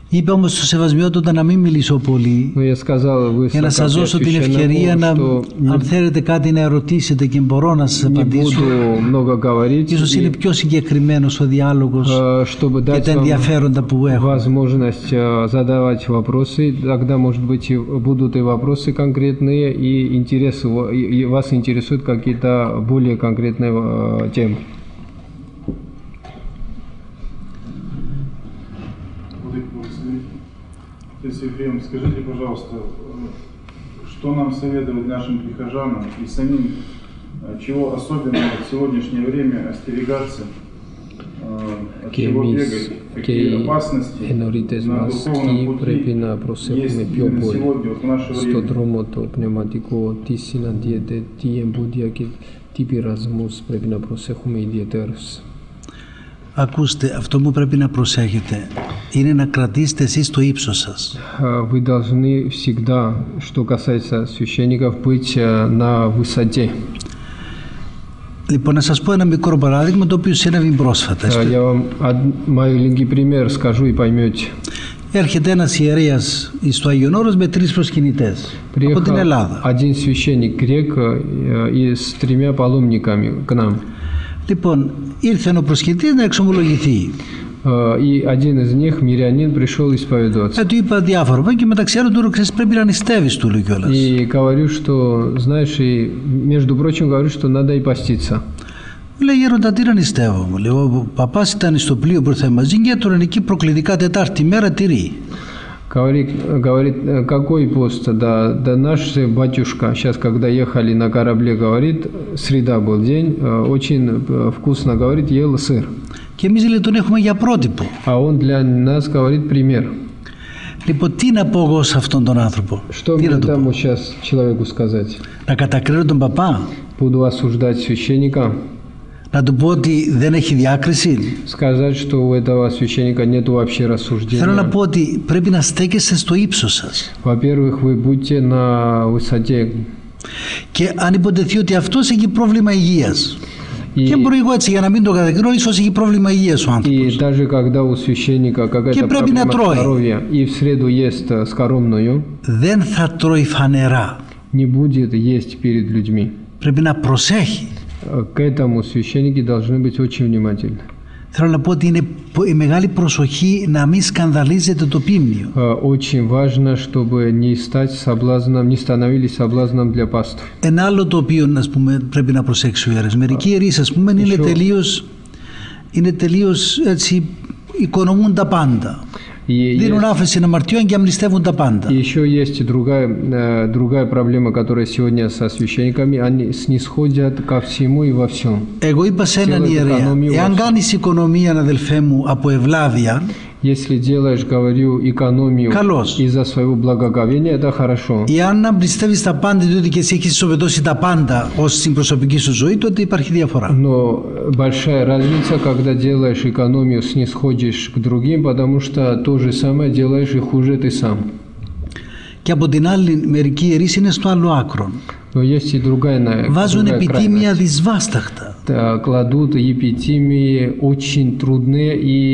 Είπα όμως στο Σεβασμιότοντα να μην μιλήσω πολύ, για να σας δώσω την ευκαιρία να, αν θέλετε κάτι να ερωτήσετε και μπορώ να σας απαντήσω. Ίσως είναι πιο συγκεκριμένος ο διάλογος και τα ενδιαφέροντα που έχω. Возможность задавать вопросы, тогда, может быть, будут и вопросы конкретные, и интересы, и вас интересуют какие-то более конкретные темы. Ефрем, скажите, пожалуйста, что нам советовать нашим прихожанам и самим, чего особенно в сегодняшнее время остерегаться, от чего бегать, какие опасности на духовном пути есть именно сегодня, вот в наше время. Ακούστε, αυτό που πρέπει να προσέχετε είναι να κρατήσετε εσείς το ύψος σας. Вы должны всегда, что касается священников, быть на высоте. Λοιπόν, να σας πω ένα μικρό παράδειγμα το οποίο συνέβη πρόσφατα. Я вам маленький пример скажу и поймете. Έρχεται ένας ιερέας στο Άγιον Όρος με 3 προσκυνητές από την Ελλάδα. Один священник грек и с 3 паломниками к нам. Λοιπόν, ήρθε ο προσκυνητής να εξομολογηθεί. И один из них, мирянин, пришел исповедоваться. Του είπα διάφορα και μεταξύ άλλων του ξέρεις πρέπει να νηστεύεις του κιόλας. И говорю, что, знаешь, и между прочим, говорю, что надо и поститься. Λέει γέροντα, τι να νηστεύω μου. Λέει, ο παπάς ήταν στο πλοίο που ήρθε μαζί και έτρωγε εκεί προκλητικά Τετάρτη μέρα τυρί. Говорит, какой пост? Да наш батюшка, сейчас, когда ехали на корабле, говорит, среда был день, очень вкусно, говорит, ел сыр. Και εμείς λέει, τον έχουμε για πρότυπο. А он для нас говорит пример. Λοιπόν, τι να πω εγώ σε αυτόν τον άνθρωπο? Что мне тому сейчас человеку сказать? Να κατακρίνω τον παπά? Буду осуждать священника? Να του πω ότι δεν έχει διάκριση? Сказать, что у этого священника нет вообще рассуждения? Θέλω να πω ότι πρέπει να στέκεστε στο ύψος σας. Во-первых, вы будьте на высоте. Και αν υποτεθεί ότι αυτός έχει πρόβλημα υγείας, και μπορεί εγώ έτσι για να μην το κατακρίνω, ίσως έχει πρόβλημα υγείας ο άνθρωπος. И даже когда у священника какая-то проблема здоровья и в среду ест скоромную, δεν θα τρώει φανερά. Не будет есть перед людьми. Πρέπει να προσέχει. К этому священники должны быть очень внимательны. Θέλω να πω ότι είναι μεγάλη προσοχή να μην σκανδαλίζετε το πίμνιο. Очень важно, чтобы не стать соблазном, не становились соблазном для пастора. Ένα άλλο το οποίο, ας πούμε, πρέπει να προσέξει ο ιερέας. Μερικοί ιερείς, ας πούμε, είναι τελείως έτσι, οικονομούν τα πάντα. Δίνουν άφεση αμαρτιών και αμνηστεύουν τα πάντα. Еще есть другая проблема, которая сегодня со священниками, они снисходят ко всему и во всем. Εγώ είπα σε έναν ιερέα, εάν κάνεις οικονομία, αδελφέ μου, από ευλάβεια, если делаешь, говорю, экономию из-за своего благоговения, это хорошо. Εάν αμπριστεύεις τα πάντα, διότι και εσύ έχεις ισοπεδώσει τα πάντα ως στην προσωπική σου ζωή, τότε υπάρχει διαφορά. Но большая разница, когда делаешь экономию, снисходишь к другим, потому что то же самое делаешь и хуже ты сам. Και από την άλλη, мερικοί ιερείς είναι στο άλλο άκρο. Βάζουν επιτίμια δυσβάσταχτα. Кладут епитимии очень трудные и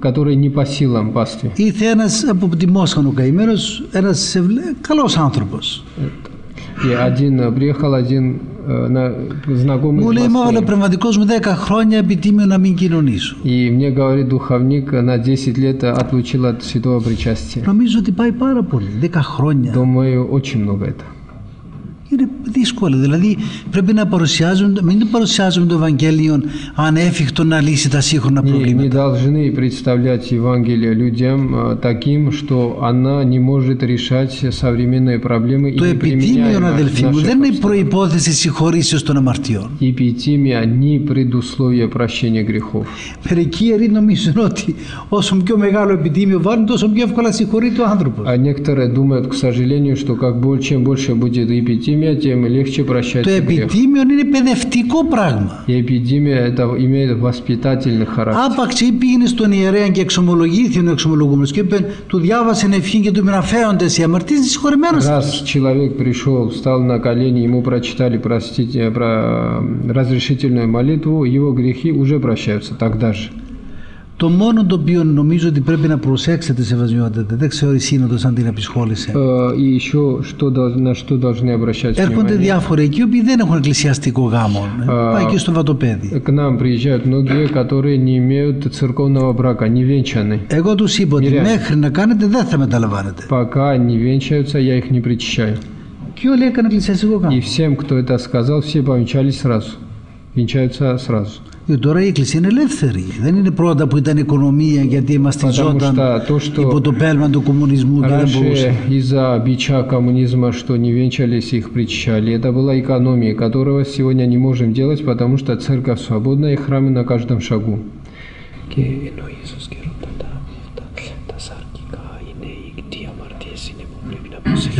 которые не по силам пастве. Ήρθε ένας από τη Μόσχα ο καημένος, ένας καλός άνθρωπος. Приехал один знакомый. Μου λέει, μόλι ο πνευματικός μου 10 χρόνια επιτίμιο να μην κοινωνήσω. И мне говорит духовник, на 10 лет отлучил от святого причастия. Νομίζω ότι πάει πάρα πολύ, 10 χρόνια. Думаю, очень много это. Είναι δύσκολο, δηλαδή πρέπει να μην παρουσιάζουμε το Ευαγγέλιο ανέφικτο να λύσει τα σύγχρονα προβλήματα. Не должны представлять Евангелие людям таким, что она не может решать современные проблемы и το не применяемое в αδελφοί μου, δεν είναι προϋπόθεση συγχωρήσεως των αμαρτιών. Епитимия не предусловие прощения грехов. Μερικοί ιερείς νομίζουν ότι όσο πιο μεγάλο επιτίμιο βάλουν, τόσο πιο εύκολα συγχωρείται ο άνθρωπος. А некоторые думают, к сожалению, что чем больше будет епитимия, эпидемия, тем легче прощать Το επιτήμιο είναι παιδευτικό πράγμα. И эпидемия это имеет воспитательный характер. Άπαξ ή πήγαινε στον ιερέα και εξομολογήθηκε ο εξομολογούμενος και είπε, του διάβασε ευχή και του είπαν αφέοντες οι αμαρτίες της συγχωρεμένος. Раз человек пришел, встал на колени, ему прочитали разрешительную молитву, его грехи уже прощаются тогда же. Το μόνο το οποίο νομίζω ότι πρέπει να προσέξετε σεβασμιότατε, δεν ξέρω η Σύνοδος αν την απεισχόλησε. И еще на что должны обращать внимание. Έρχονται διάφοροι εκεί που δεν έχουν εκκλησιαστικό γάμο. Πάει εκεί στο βατοπέδι. К нам приезжают многие, которые не имеют церковного брака, не венчаны. Εγώ τους είπα ότι μέχρι να κάνετε δεν θα μεταλαμβάνετε. Пока не венчаются, я их не причащаю. Και όλοι έκαναν εκκλησιαστικό γάμο. И всем, кто это сказал, все повенчались сразу. Венчаются σразу. Τώρα η Εκκλησία είναι ελεύθερη. Δεν είναι πρώτα που ήταν οικονομία γιατί μαστιζόταν υπό το πέλμα του κομμουνισμού και δεν μπορούσε. Из-за бича коммунизма, что не венчались, их причащали. Это была экономия, которого сегодня не можем делать, потому что церковь свободна и храмы на каждом шагу. Και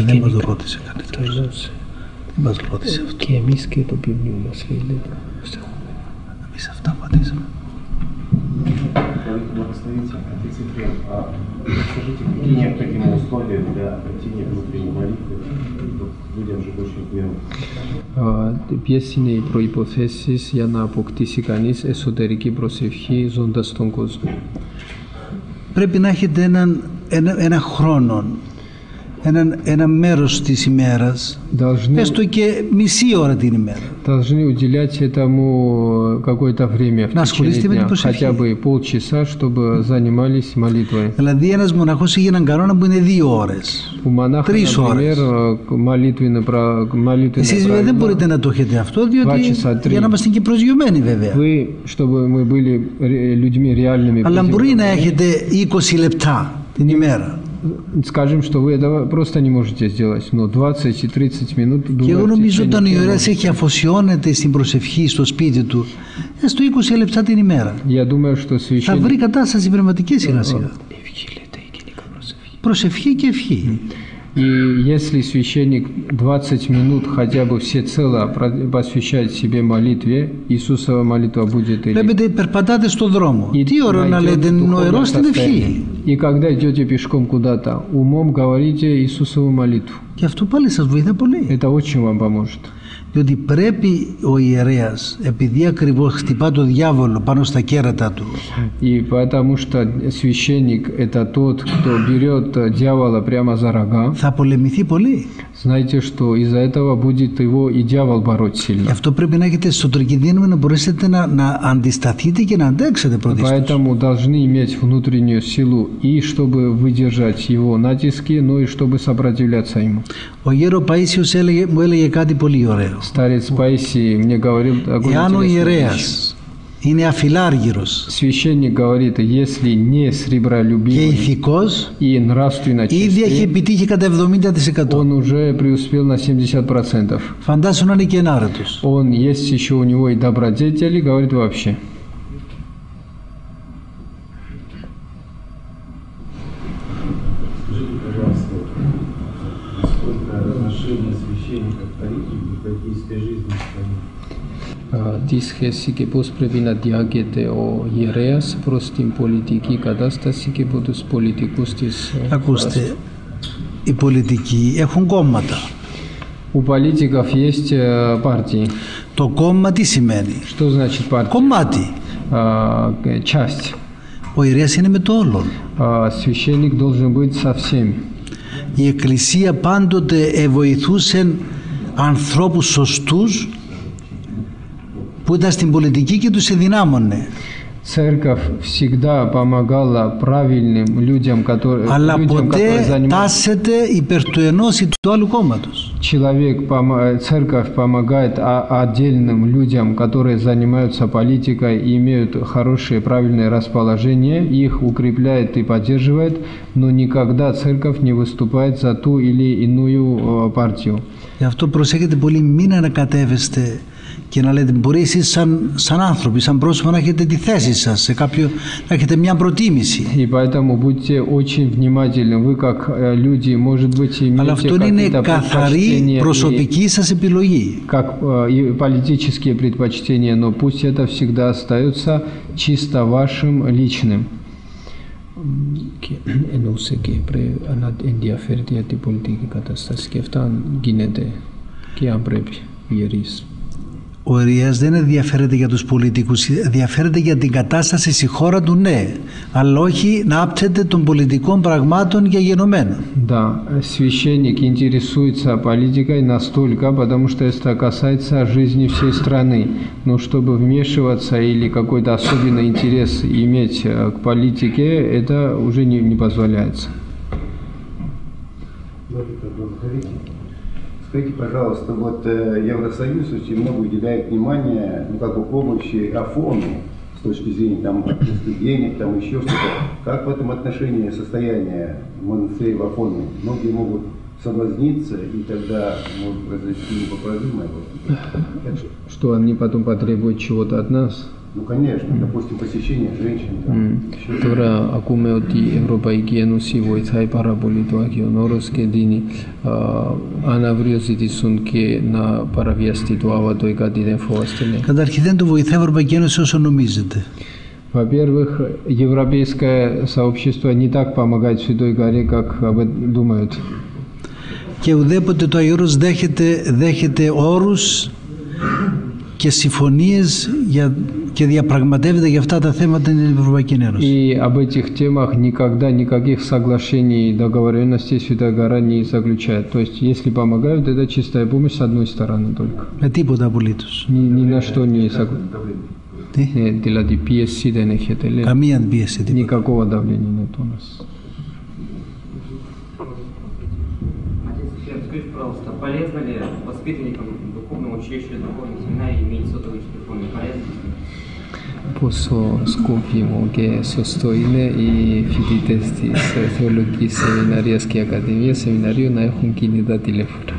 δεν μας το ρώτησε κανένας. Δεν μας ρώτησε αυτό. Και εμείς και το ποιμνιού μας, φίλε. Εμείς αυτά πατήσαμε. Скажите, какие необходимы условия для обретения внутренней молитвы людям, живущим в миру? Ποιες είναι οι προϋποθέσεις για να αποκτήσει κανείς εσωτερική προσευχή ζώντας στον κόσμο? Πρέπει να έχετε ένα χρόνο, ένα μέρος της ημέρας, έστω και μισή ώρα την ημέρα. Должны уделять этому какое-то время в течение дня, хотя бы полчаса, чтобы занимались молитвой. Δηλαδή ένας μοναχός έχει έναν κανόνα που είναι 2 ώρες, 3 ώρες. Εσείς βέβαια δεν μπορείτε να το έχετε αυτό, διότι για να είμαστε και προσγειωμένοι βέβαια. Αλλά μπορεί να έχετε 20 λεπτά την ημέρα. Скажем, что вы этого просто не можете сделать, но 20 и 30 минут. Και εγώ νομίζω όταν ο ιερέας έχει αφοσιώνεται στην προσευχή στο σπίτι του, έστω 20 λεπτά την ημέρα, θα βρει κατάσταση πνευματική σιγά-σιγά. Προσευχή και ευχή. И если священник 20 минут хотя бы всецело посвящает себе молитве, Иисусова молитва будет. Βλέπετε, περπατάτε στον δρόμο. Τι ώρα να λέτε νοερό στην ευχή. И когда идете пешком куда-то, умом говорите Иисусову молитву. Και αυτό πάλι σας βοηθά πολύ. Это очень вам поможет. Διότι πρέπει ο ιερέας, επειδή ακριβώς χτυπά το διάβολο πάνω στα κέρατα του, и потому что священник это тот, кто берет дьявола прямо за рога, θα πολεμηθεί πολύ. Знаете, что из-за этого будет его и дьявол бороть сильно. Γι' αυτό πρέπει να έχετε εσωτερική δύναμη να μπορέσετε να αντισταθείτε και να αντέξετε πρωτίστως. Поэтому должны иметь внутреннюю силу и чтобы выдержать его натиски, но и чтобы сопротивляться ему. Ο γέρο Παΐσιος μου έλεγε κάτι πολύ ωραίο. Старец Паисий мне говорил такое. Εάν ο ιερέας είναι αφιλάργυρος священник говорит, если не сребролюбивый και ηθικός, и нравственно чистый, ήδη έχει επιτύχει κατά 70%. Он уже преуспел на 70%. Φαντάσου να είναι και ενάρετος. Он есть еще у него и добродетели, говорит вообще. Скажите, пожалуйста, насколько отношение священника к политике и к атеистской жизни в стране? Τι σχέση και πώς πρέπει να διάγεται ο ιερέας προς την πολιτική κατάσταση και από τους πολιτικούς της. Ακούστε, οι πολιτικοί έχουν κόμματα. У политиков есть партии. Το κόμμα τι σημαίνει? Что значит партия? Κομμάτι. Часть. Ο ιερέας είναι με το όλον. Священник должен быть со всеми. Η Εκκλησία πάντοτε βοηθούσε ανθρώπους σωστούς που ήταν στην πολιτική και τους ενδυνάμωνε. Церковь всегда помогала правильным людям, которые αλλά ποτέ τάσεται υπέρ του ενός ή του άλλου κόμματος. Церковь помогает отдельным людям, которые занимаются политикой и имеют хорошее правильное расположение, их укрепляет и поддерживает, но никогда церковь не выступает за ту или иную партию. Γι' αυτό προσέχετε πολύ, μην ανακατεύεστε και να λέτε μπορεί εσείς σαν άνθρωποι, σαν πρόσωπο να έχετε τη θέση σας, σε κάποιο, να έχετε μια προτίμηση. И поэтому будьте очень внимательны. Вы как люди, может быть, имеете Αλλά αυτό είναι καθαρή προσωπική σας επιλογή. Как и политические предпочтения, но пусть это всегда остается чисто вашим lичным. Εννοούσε και πρέπει να ενδιαφέρεται για την πολιτική κατάσταση και αυτά γίνεται και αν πρέπει ιερείς. Ο ιερέας δεν ενδιαφέρεται για τους πολιτικούς, ενδιαφέρεται για την κατάσταση στη χώρα του, ναι, αλλά όχι να άπτεται των πολιτικών πραγμάτων και γενομένων. Да, священник интересуется политикой настолько, потому что это касается жизни всей страны. Но чтобы вмешиваться или какой-то особенный интерес иметь к политике, это уже не позволяется. Скажите, пожалуйста, вот Евросоюз очень много уделяет внимания, ну, как бы помощи Афону с точки зрения там отпуска денег, там еще что-то. Как в этом отношении состояние монастырей в Афоне? Многие могут соблазниться, и тогда может произойти непоправимое. Что они потом потребуют чего-то от нас? Ну, конечно, допустим, посещение женщин. Τώρα ακούμε ότι η Ευρωπαϊκή Ένωση βοηθάει πάρα πολύ το Άγιον Όρος και δίνει, αν αύριο ζητήσουν και να παραβιαστεί το Άββατο ή κάτι, δεν φοβάστε. Καταρχήν δεν το βοηθάει η Ευρωπαϊκή Ένωση όσο νομίζετε. Во-первых, европейское сообщество не так помогает Святой Горе, как думают. Και ουδέποτε το Άγιο Όρος δέχεται όρους και συμφωνίες και διαπραγματεύεται για αυτά τα θέματα στην Ευρωπαϊκή Ένωση. И об этих темах никогда никаких соглашений и договоренностей Святая Гора не заключает. То есть, если помогают, это чистая помощь с одной стороны только. Με τίποτα απολύτως. Ни на что не соглашается. Δηλαδή, πίεση δεν έχετε, λέει. Καμία πίεση. Никакого давления нет у нас. Скажите, пожалуйста, полезно ли воспитанникам духовного училища, духовной семинарии иметь сотовый телефон? Полезно? Πόσο σκόπιμο και σωστό είναι οι φοιτητές της Θεολογικής Σεμιναρίας και Ακαδημίας Σεμιναρίου να έχουν κινητά τηλέφωνα.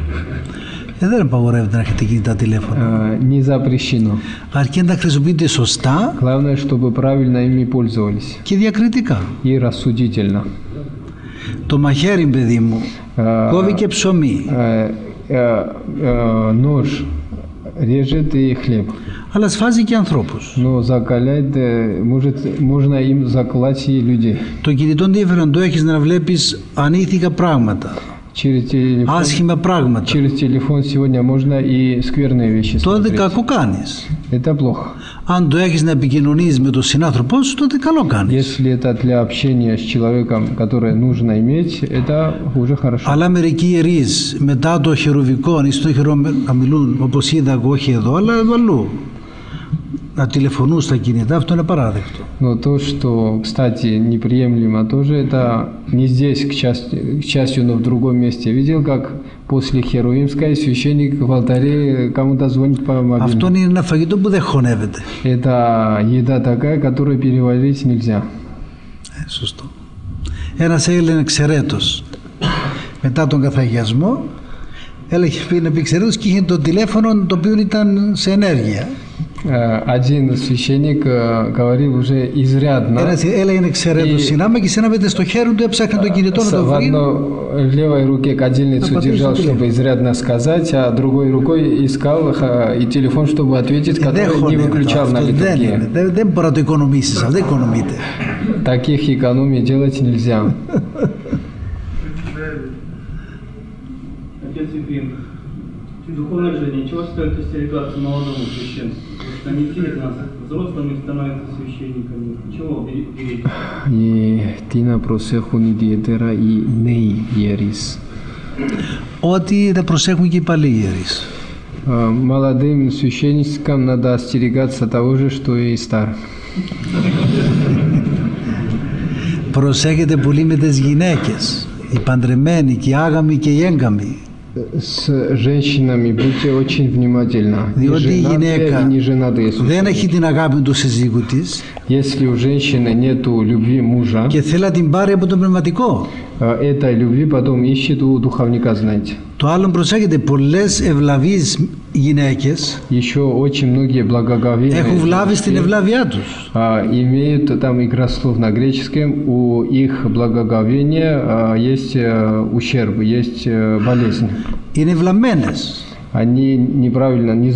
Δεν απαγορεύεται να έχετε κινητά τηλέφωνα. Не запрещено. Αρκεί να τα χρησιμοποιείτε σωστά. Главное, чтобы правильно ими пользовались. Και διακριτικά. И рассудительно. Το μαχαίρι, παιδί μου, κόβει και ψωμί. Нож режет и хлеб. Αλλά σφάζει και ανθρώπους. Но закаляет, можно им заколоть и людей. Το κινητό ενδιαφέρον το έχεις να βλέπεις ανήθικα πράγματα. Άσχημα πράγματα. Через телефон сегодня можно и скверные вещи смотреть. Τότε κακό κάνεις. Это плохо. Αν το έχεις να επικοινωνείς με τον συνάνθρωπό σου, τότε καλό κάνεις. Если это для общения с человеком, которое нужно иметь, это уже хорошо. Αλλά μερικοί ιερείς μετά το χερουβικό ή στο χερό να μιλούν, όπως είδα εγώ, όχι εδώ, αλλά εδώ αλλού, να τηλεφωνούν στα κινητά, αυτό είναι παράδεκτο. Но то, что, кстати, неприемлемо тоже, это не здесь, к счастью, но в другом месте. Видел, как после Херувимской священник в алтаре кому-то звонит по мобильному? Αυτό είναι ένα φαγητό που δεν χωνεύεται. Это еда такая, которую переварить nельзя. Σωστό. Ένας Έλληνας εξαιρέτος μετά τον καθαγιασμό έλεγε να πει εξαιρέτος και είχε το τηλέφωνο το οποίο ήταν σε ενέργεια. Один священник говорил уже изрядно. Έλεγε εξαιρέτως συνάμα και συνάβεται στο χέρι του, έψαχνε το κινητό να το βρει. В левой руке кадильницу держал, чтобы изрядно сказать, а другой рукой искал и телефон, чтобы ответить, который не выключал на литургии. Δεν μπορεί να το οικονομήσεις, δεν οικονομείται. Таких экономий делать нельзя. Отец Ефим, в духовной жизни чего стоит остерегаться молодому священству? Потому что они сильно взрослыми становятся священниками. Чего беречь? Τι να προσέχουν ιδιαίτερα οι νέοι ιερείς? Ότι θα προσέχουν και οι παλιοί ιερείς. Молодым священникам надо остерегаться того же, что и старым. Προσέχετε πολύ με τις γυναίκες, οι παντρεμένοι και οι άγαμοι και οι έγκαμοι. С женщинами будьте очень внимательны. Διότι η γυναίκα δεν έχει την αγάπη του συζύγου της Если у женщины нету любви мужа, και θέλει να την πάρει από το πνευματικό. Этой любви потом ищет у духовника, знаете. Το άλλο προσέχετε, πολλές ευλαβείς γυναίκες еще очень многие благоговейные έχουν βλάβει στην ευλάβειά τους. Имеют там игрослов на греческом, у их благоговения есть ущерб, есть болезнь. Είναι βλαμμένες. Они неправильно, не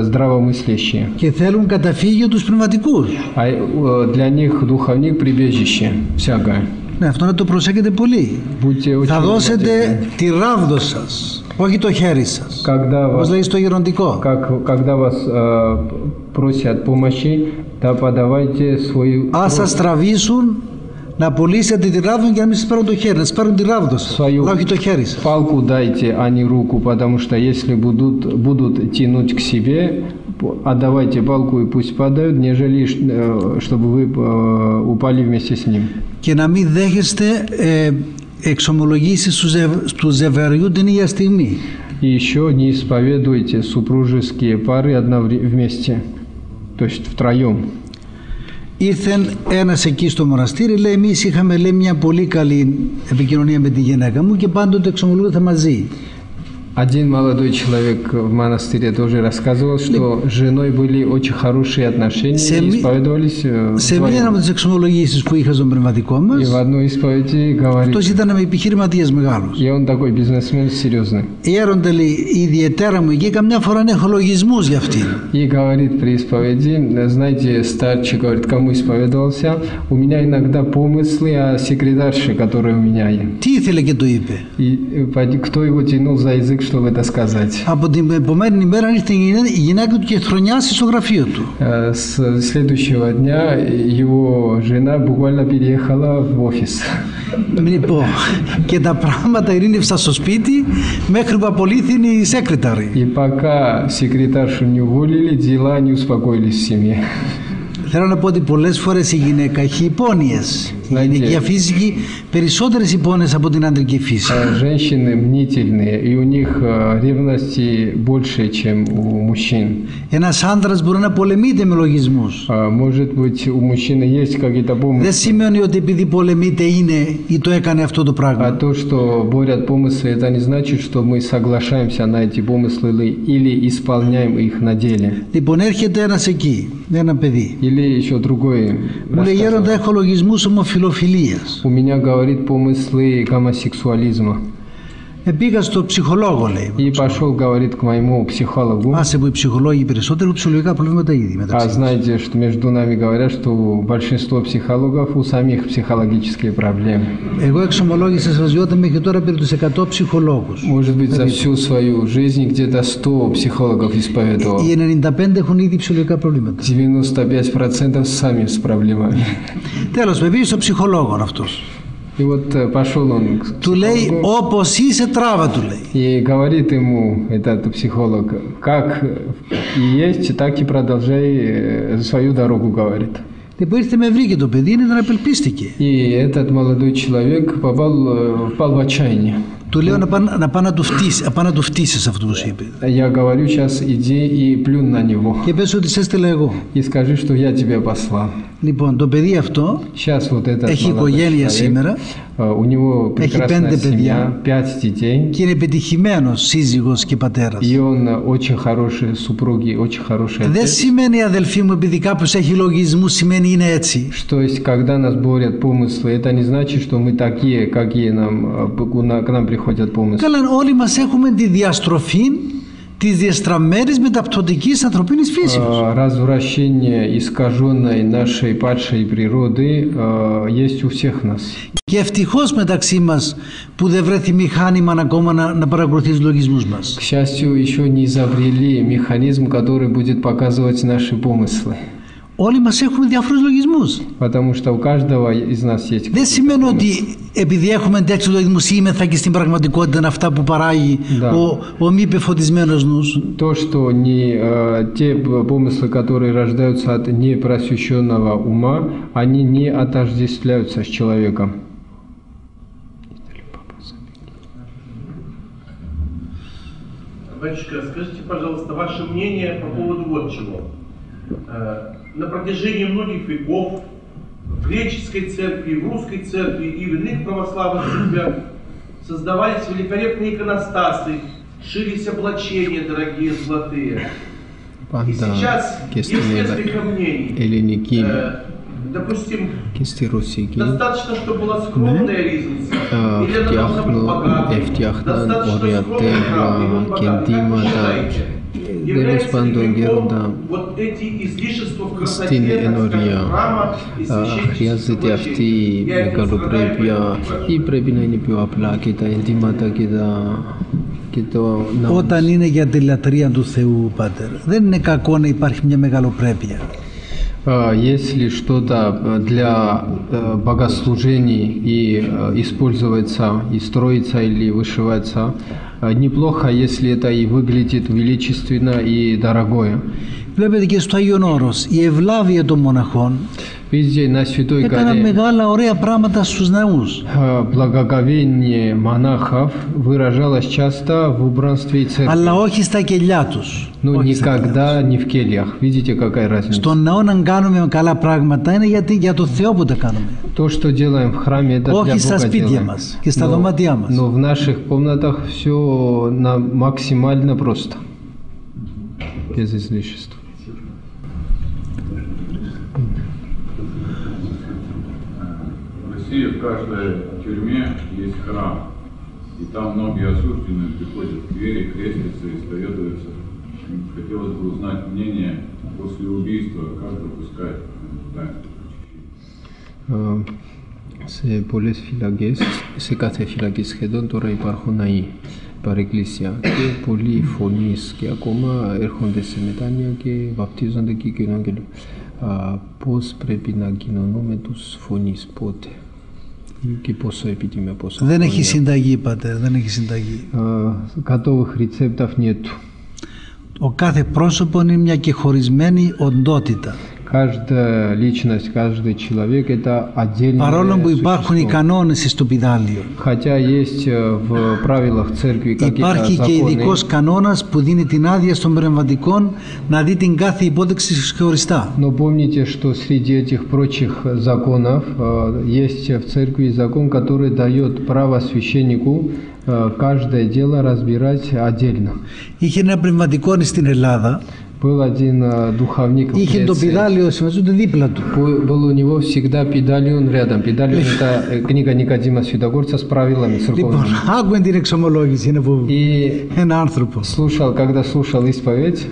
здравомыслящие. Και θέλουν καταφύγιο τους πνευματικούς. Для них δуховник прибежище всякое. Ναι, αυτό να το προσέχετε πολύ. Θα δώσετε τη ράβδο σας, όχι το χέρι σας. Όπως λέει στο γεροντικό. Когда вас просят помощи, да подавайте свою... Ας σας τραβήσουν, να πουλήσετε τη ράβδο και να μην σας πάρουν το χέρι, να σας πάρουν τη ράβδο σας, αλλά όχι το χέρι σας. Палку дайте, а не руку, потому что если будут тянуть к себе, отдавайте палку и пусть падают, нежели чтобы вы упали вместе с ним. Και να μην дέχεστε εξομολογήσεις του ζευγαριού την ίδια στιγμή. И еще не исповедуйте супружеские пары вместе, то есть втроем. Ήρθε ένας εκεί στο μοναστήρι, λέει, εμείς είχαμε, λέει, μια πολύ καλή επικοινωνία με τη γυναίκα μου και πάντοτε εξομολογούνται μαζί. Один молодой человек в монастыре тоже рассказывал, что с женой были очень хорошие отношения и исповедовались вдвоем. Σε μία από τις εξομολογήσεις που είχα στον πνευματικό μας, и в одной исповеди говорит, αυτός ήταν με επιχειρηματίας μεγάλος. И он такой бизнесмен серьезный. Έρονται, λέει, ιδιαίτερα μου εκεί, καμιά φορά έχω λογισμούς για αυτήν. И говорит при исповеди, знаете, старче, говорит, кому исповедовался, у меня иногда помыслы о секретарше, которая у меня есть. Τι ήθελε και το είπε. И кто его тянул за язык, чтобы это сказать. Από την επόμενη ημέρα ήρθε η γυναίκα του και χρονιάσει στο γραφείο του. С следующего дня его жена буквально переехала в офис. Λοιπόν, και τα πράγματα ειρήνευσαν στο σπίτι μέχρι που απολύθηνε η secretary. И пока секретаршу не уволили, дела не успокоились в семье. Θέλω να πω ότι πολλές φορές η γυναίκα έχει υπόνοιες. Η γυναικεία φύση έχει περισσότερες υπόνοιες από την άντρικη φύση. Женщины мнительные, и у них ревности больше, чем у мужчин. Ένας άντρας μπορεί να πολεμείται με λογισμούς. Может быть, у мужчины есть какие-то помыслы. Δεν σημαίνει ότι επειδή πολεμείται είναι ή το έκανε αυτό το πράγμα. А то, что борят помыслы, это не значит, что мы соглашаемся на эти помыслы или исполняем их на деле. Λοιπόν, έρχεται ένας εκεί, ένα παιδί. Или еще другой. Μου λέει, γέροντα, έχω λογισμούς ομοφιλοφιλίας. У меня говорит помыслы гомосексуализма. Πήγα στο ψυχολόγο, λέει. И пошел, говорит, к моему психологу. Άσε που οι ψυχολόγοι περισσότερο ψυχολογικά προβλήματα ήδη μεταξύ. А знаете, что между нами говорят, что большинство психологов у самих психологические проблемы. Εγώ εξομολόγησα σε ζώτα μέχρι τώρα περί τους 100 ψυχολόγους. Может быть, за всю свою жизнь где-то 100 психологов исповедовал. Οι 95 έχουν ήδη ψυχολογικά προβλήματα. 95% сами с проблемами. Τέλος, με πήγε στο ψυχολόγο αυτός. И вот пошел он к του λέει, όπως είσαι τράβα, του λέει. И говорит ему этот психолог, как есть, так и продолжай свою дорогу, говорит. Που ήρθε με βρήκε το παιδί, ήταν απελπίστηκε. И этот молодой человек впал в отчаяние. Του λέω να πάει να του φτύσεις αυτό που σου είπε. Я говорю, сейчас иди и плюнь на него. Και πες ότι σε έστειλα εγώ. И скажи, что я тебя послал. Λοιπόν, το παιδί αυτό έχει οικογένεια σήμερα. У него прекрасная семья, 5 детей. Και είναι επιτυχημένος σύζυγος και πατέρας. И он очень хороший супруг и очень хороший отец. Δεν σημαίνει, αδελφοί μου, επειδή κάποιος έχει λογισμούς, σημαίνει είναι έτσι. То есть, когда нас борят помыслы, это не значит, что мы такие, какие к нам приходят помыслы. Καλά, όλοι μας έχουμε τη διαστροφή της διαστραμμένης μεταπτωτικής ανθρωπίνης φύσης. Развращение искаженной нашей падшей природы есть у всех нас. Και ευτυχώς μεταξύ μας που δεν βρέθη μηχάνημα ακόμα να παρακολουθεί τους λογισμούς μας. К счастью, еще не изобрели механизм, который будет показывать наши помыслы. Όλοι μας έχουμε διάφορους λογισμούς. Потому что у каждого из нас есть. Δεν σημαίνει ότι επειδή έχουμε τέτοιους λογισμούς είμεθα και στην πραγματικότητα είναι αυτά που παράγει ο μη πεφωτισμένος νους. То, что те помыслы, которые рождаются от непросвещенного ума, они не отождествляются с человеком. Батюшка, скажите, пожалуйста, ваше мнение по поводу вот чего. На протяжении многих веков в греческой церкви, в русской церкви и в иных православных церквях создавались великолепные иконостасы, шились облачения дорогие золотые. И сейчас есть несколько мнений. Допустим, достаточно, чтобы была скромная ризница, или она должна быть богатой, достаточно скромный храм, и он богатый. Является ли вот эти излишества в красоте храма и священничества Όταν είναι για τη λατρεία του Θεού, Πάτερ, δεν είναι κακό να υπάρχει μια μεγαλοπρέπεια. Если что-то для богослужений и используется, и строится или вышивается, неплохо, если это и выглядит величественно и дорогое. Βλέπετε και στο Άγιον Όρος, η ευλάβεια των μοναχών έκαναν μεγάλα ωραία πράγματα στους ναούς. Благоговение монахов выражалось часто в убранстве и церкви. Αλλά όχι στα κελιά τους. Но никогда не в кельях. Видите, какая разница? Στον ναό να κάνουμε καλά πράγματα είναι για το Θεό που τα κάνουμε. То, что делаем в храме, это όχι для στα Бога σπίτια делаем. μας και στα δωμάτια μας. Но в наших комнатах все максимально просто. Без излишеств. В каждой тюрьме есть храм, и там многие осужденные приходят к вере, крестятся, исповедуются. Хотелось бы узнать мнение после убийства, как допускать таинство причащения. Σε πολλές φυλακές, σε κάθε φυλακή σχεδόν τώρα υπάρχουν ναοί, παρεκκλησία και πολλοί φωνείς και ακόμα έρχονται σε μετάνοια και βαπτίζονται και κοινωνούν. Πώς πρέπει να κοινωνούμε τους φωνείς, πότε και πόσο επιτιμία, πόσο δεν έχει συνταγή, Πατέρ, δεν έχει συνταγή. Готовых рецептов нету. Ο κάθε πρόσωπο είναι μια και χωρισμένη οντότητα. Каждая личность, каждый человек это отдельное Παρόλο που υπάρχουν οι κανόνες στο πηδάλιο, хотя есть в правилах церкви какие-то υπάρχει και ειδικός κανόνας που δίνει την άδεια στον πνευματικών να δει την κάθε υπόδειξη χωριστά. Но помните, что среди этих прочих законов есть в церкви закон, который дает право священнику каждое дело разбирать отдельно. Είχε ένα πνευματικό στην Ελλάδα. Был один духовник в είχε το πηδάλιο σημαζούνται δίπλα του. Был у него всегда педалион рядом. Педалион это книга Никодима Святогорца с правилами церковными. Λοιπόν, άκουε την εξομολόγηση από ένα άνθρωπο. Слушал, когда слушал исповедь.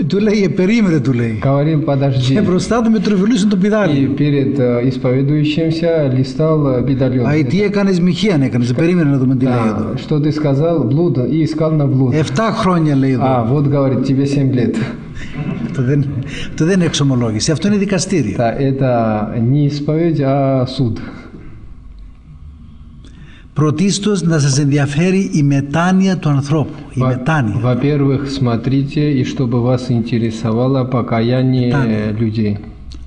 Του λέει, περίμενε, του λέει. Говорим, подожди. Και μπροστά του με τροβιλούσαν το πηδάλιο. И перед исповедующимся листал педалион. Α, τι έκανες, μοιχείαν έκανες, περίμενε να δούμε τι λέει εδώ. Что ты сказал, блуд, и искал на блуд. 7 χρόνια λέει εδώ. А, вот говорит, тебе 7 лет. Αυτό δεν είναι εξομολόγηση, αυτό είναι δικαστήριο. Это не исповедь, а суд. Πρωτίστως να σας ενδιαφέρει η μετάνοια του ανθρώπου. Η μετάνοια. Во-первых, смотрите, и чтобы вас интересовало покаяние людей.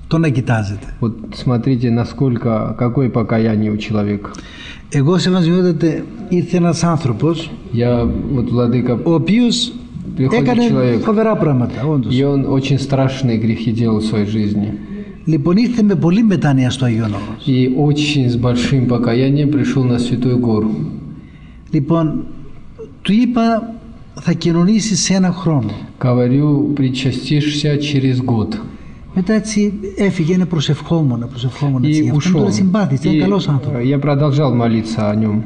Το να κοιτάζετε. Вот смотрите, насколько, какое покаяние у человека. Εγώ σεβασμιότατε ήρθε ένας άνθρωπος ο οποίος έκανε φοβερά πράγματα, όντως. И он очень страшные грехи делал в своей жизни. Λοιπόν, ήρθε με πολύ μετάνοια στο Άγιον Όρος. И очень с большим покаянием пришел на Святую Гору. Λοιπόν, του είπα, θα κοινωνήσεις σε ένα χρόνο. Говорю, причастишься через год. Μετά έτσι έφυγε, είναι προσευχόμουν έτσι. Αυτόν τώρα συμπάθησε, είναι καλός άνθρωπος. Я продолжал молиться о нем.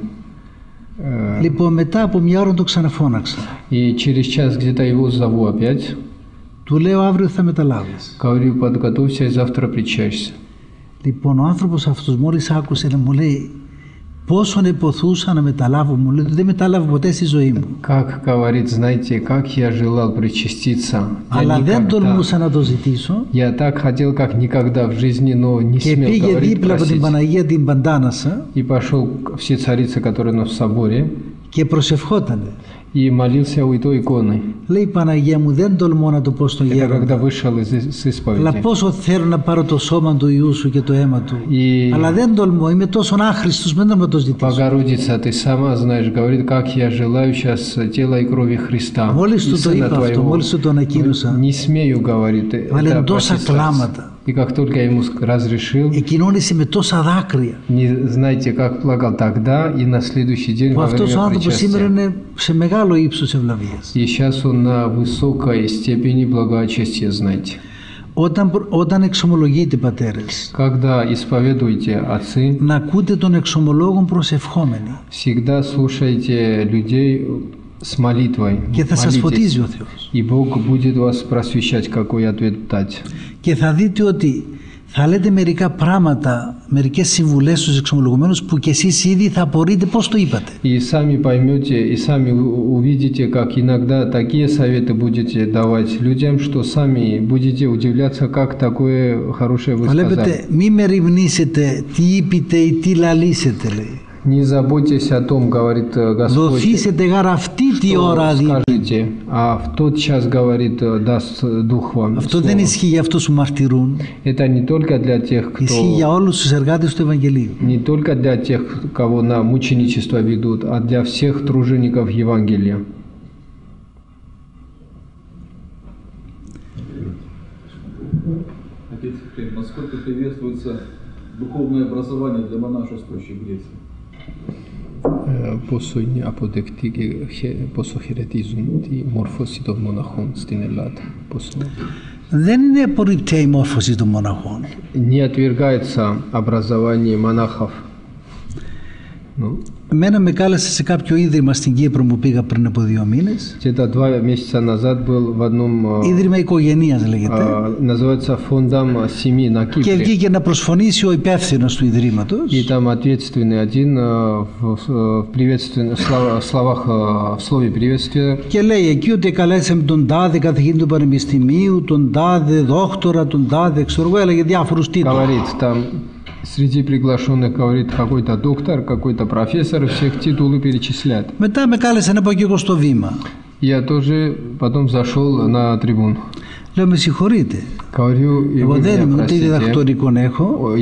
Λοιπόν, μετά από μια ώρα το ξαναφώναξα. И через час где-то его зову опять. Του λέω, αύριο θα μεταλάβεις. Говорю, подготовься и завтра причащайся. Λοιπόν, ο άνθρωπος αυτός μόλις άκουσε να μου λέει πόσον εποθούσα να μεταλάβω, μου λέει, δεν μετάλαβα ποτέ στη ζωή μου. Как говорит, знаете, как я желал причаститься. Αλλά δεν τολμούσα να το ζητήσω. Я так хотел, как никогда в жизни, но не και смел πήγε говорить, δίπλα από την Παναγία την Παντάνασα. И пошел все царицы, которые у нас в соборе. Και προσευχότανε. И молился у той иконы. Λέει, Παναγία μου, δεν τολμώ να το πω στον γέροντα. Αλλά πόσο θέλω να πάρω το σώμα του Ιού σου και το αίμα του. Αλλά δεν τολμώ, είμαι τόσο άχρηστος, δεν να το ζητήσω. Богородица, ты сама знаешь, говорит, как я желаю сейчас тела и крови Христа. Μόλις του το είπα αυτό, μόλις του το ανακοίνωσα, Не смею, говорит. βάλε τόσα κλάματα. И как только я ему разрешил, εκοινώνησε με τόσα δάκρυα. Не знаете, как плакал тогда и на следующий день во Αυτός ο время άνθρωπος σήμερα причастия. είναι σε μεγάλο ύψος ευλαβίας. И сейчас он на высокой степени благочестия, знаете. Όταν εξομολογείτε, πατέρες, Когда исповедуете отцы, να ακούτε τον εξομολόγο προσευχόμενοι всегда слушайте людей с молитвой. και θα σας φωτίζει ο Молитесь, Θεός. и Бог будет вас просвещать, какой ответ дать. Και θα δείτε ότι θα λέτε μερικά πράγματα, μερικές συμβουλές στους εξομολογουμένους που κι εσείς ήδη θα απορείτε πώς το είπατε. И сами поймете, и сами увидите, как иногда такие советы будете давать людям, что сами будете удивляться, как такое хорошее вы сказали. Βλέπετε, μη μεριμνήσετε τι είπετε ή τι λαλήσετε, λέει. Не заботьтесь о том, говорит Господь, Δοθήσετε γάρ αυτή τη ώρα что δείτε. скажете, а в тот час, говорит, даст Дух вам. Αυτό слово. δεν ισχύει για αυτούς που μαρτυρούν. Это не только для тех, Ισχύει για кто, όλους τους εργάτες του Ευαγγελίου. не только для тех, кого на мученичество ведут, а для всех тружеников Евангелия. Отец Ефрем, насколько приветствуется духовное образование для монашествующих в Греции? Πόσο είναι αποδεκτή και πόσο χαιρετίζουν τη μόρφωση των μοναχών στην Ελλάδα. Δεν είναι απορριπταία η μόρφωση των μοναχών. Не отвергается образование монахов. Εμένα με κάλεσε σε κάποιο ίδρυμα στην Κύπρο που πήγα πριν από 2 μήνες. Где-то 2 месяца назад был в одном, Ίδρυμα οικογενείας λέγεται. называется фондом семьи на Και Кипре. βγήκε να προσφωνήσει ο υπεύθυνος του Ιδρύματος. И там ответственный один в приветственных словах, в слове приветствия. Και λέει εκεί ότι καλέσαμε τον τάδε καθηγητή του Πανεπιστημίου, τον τάδε δόκτορα, τον τάδε, ξέρω εγώ, έλεγε διάφορους τίτλους. Говорит, там среди приглашенных, говорит, какой-то доктор, какой-то профессор, всех титулы перечисляет. Μετά με κάλεσε να πάω και εγώ στο βήμα. Я тоже потом зашел на трибуну. Λέω, με συγχωρείτε. Говорю, Εγώ δεν είμαι ούτε διδακτορικό έχω,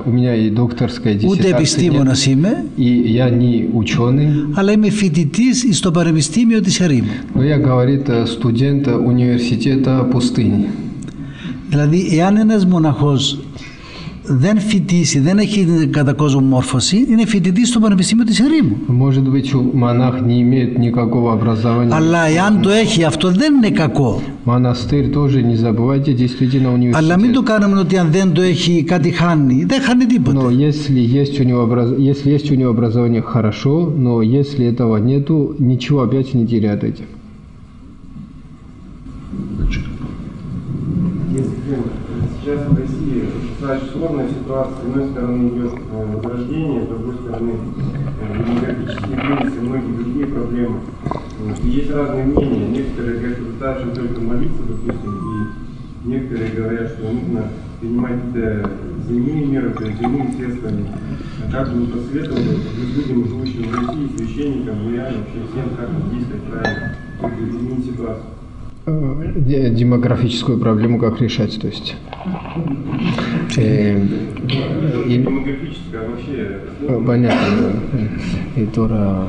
у меня и докторская ούτε диссертация επιστήμονας είμαι, и я не ученый. αλλά είμαι φοιτητής στο Πανεπιστήμιο της Ερήμου. Но я, говорит, студент университета пустыни. Δηλαδή, εάν ένας μοναχός δεν φοιτήσει, δεν έχει κατά κόσμο μόρφωση, είναι φοιτητής στο Πανεπιστήμιο της Ερήμου. Может быть, монах не имеет никакого образования. Αλλά εάν το έχει, αυτό δεν είναι κακό. Монастырь тоже, не забывайте, действительно университет. Αλλά μην το κάνουμε ότι αν δεν το έχει κάτι χάνει. Δεν χάνει τίποτα. Но если есть у него образование, хорошо, но если этого нету, ничего опять не теряет этим. Сейчас в России достаточно сложная ситуация. С одной стороны идет возрождение, с другой стороны демографические кризисы и многие другие проблемы. И есть разные мнения. Некоторые говорят, что достаточно только молиться, допустим, и некоторые говорят, что нужно принимать земные меры, то есть земными средствами. А как бы вы посоветовали людям, живущим в России, священникам, и реально вообще всем, как действовать правильно, как изменить ситуацию? Демографическую проблему как решать, то есть. Понятно. Η τώρα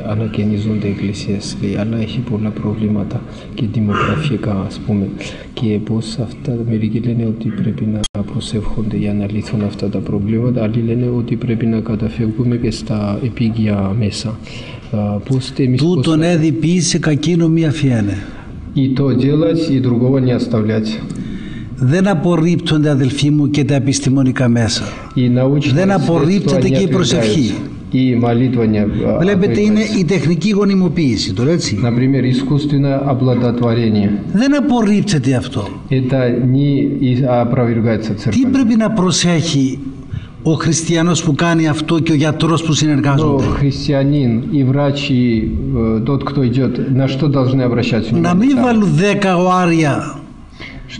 ανακαινίζονται εκκλησίες, αλλά έχει πολλά προβλήματα και δημογραφικά, ας πούμε. Και πώς αυτά, μερικοί λένε ότι πρέπει να προσεύχονται για να λυθούν αυτά τα προβλήματα, άλλοι λένε ότι πρέπει να καταφεύγουμε και στα επίγεια μέσα. Τούτον έδι ποιήσε κακίνο μη αφιένε. И то делать, и другого не оставлять. Δεν απορρίπτονται, αδελφοί μου, και τα επιστημονικά μέσα. Δεν απορρίπτεται και η προσευχή. И молитва не Βλέπετε, είναι η τεχνική γονιμοποίηση, τώρα έτσι. Например, искусственное оплодотворение. Δεν απορρίπτεται αυτό. Это не опровергается церковью. Τι πρέπει να προσέχει ο χριστιανός που κάνει αυτό και ο γιατρός που συνεργάζονται? Но христианин и врач, и тот, кто идет, на что должны обращать внимание? Να μην βάλουν 10 οάρια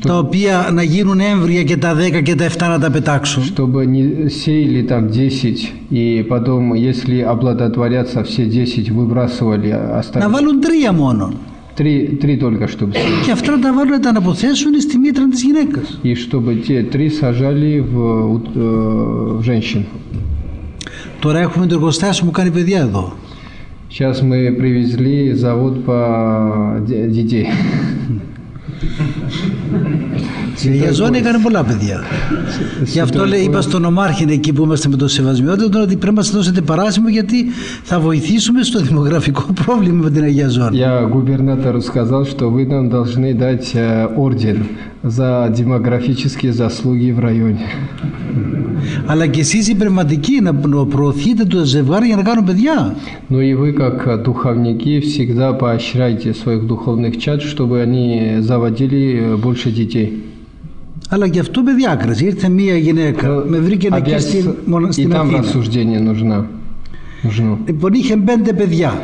τα οποία να γίνουν έμβρια και τα 10 και τα 7 να τα πετάξουν. Чтобы не сеяли там 10 и потом, если оплодотворятся все 10, выбрасывали, оставили. Να βάλουν 3 μόνο. Три только, чтобы сеять. Και αυτά τα βάλουν να τα αναποθέσουν στη μήτρα της γυναίκας. И чтобы те 3 сажали в женщин. Τώρα έχουμε το εργοστάσιο που κάνει παιδιά εδώ. Сейчас мы привезли завод по детей. Η Αγία Ζώνη έκανε πολλά παιδιά. Γι' αυτό είπα στον Ομάρχη εκεί που είμαστε με το Σεβασμιότητα ότι πρέπει να μας δώσετε παράσημο, γιατί θα βοηθήσουμε στο δημογραφικό πρόβλημα με την Αγία Ζώνη. Я губернатору сказал, что вы нам должны дать орден за демографические заслуги в районе. Αλλά και εσείς οι πνευματικοί να προωθείτε το ζευγάρι για να κάνουν παιδιά. Ну и вы, как духовники, всегда поощряйте своих духовных чад, чтобы они заводили больше детей. Αλλά και αυτό με διάκριση. Ήρθε μία γυναίκα, με βρήκε εκεί στην Αθήνα. Λοιπόν, είχε 5 παιδιά.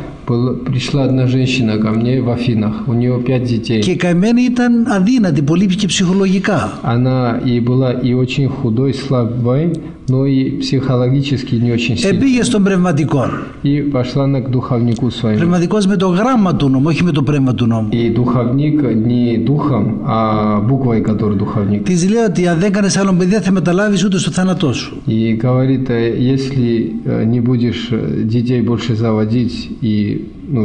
Пришла одна женщина ко мне в Афинах, у нее 5 детей. Και καημένη ήταν αδύνατη, πολύ και ψυχολογικά. Она и была и очень худой, слабой, но и психологически не очень сильной. Πήγε στον πνευματικό. И пошла она к духовнику своему. Πνευματικός με το γράμμα του νόμου, όχι με το πνεύμα του νόμου. И духовник не духом, а буквой, который духовник. Της λέει ότι αν δεν κάνεις άλλον παιδιά θα μεταλάβεις ούτε στο θάνατό σου. И говорит, если не будешь детей больше заводить и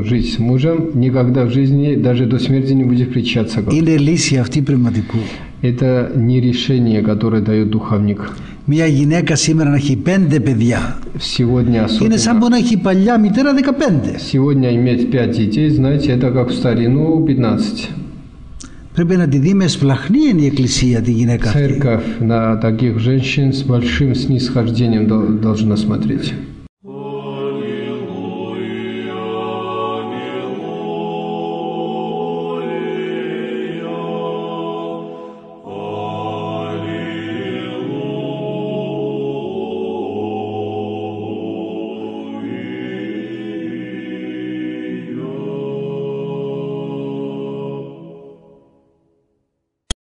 жить с мужем, никогда в жизни даже до смерти не будешь причащаться. Είναι λύση αυτή πνευματικού. Это не решение, которое дает духовник. Μια γυναίκα σήμερα να έχει 5 παιδιά. Είναι σαν που να έχει παλιά μητέρα 15. Сегодня иметь 5 детей, знаете, это как в старину 15. Πρέπει να τη δει με σπλαχνία η Εκκλησία τη γυναίκα αυτή. Церковь на таких женщин с большим снисхождением должна смотреть.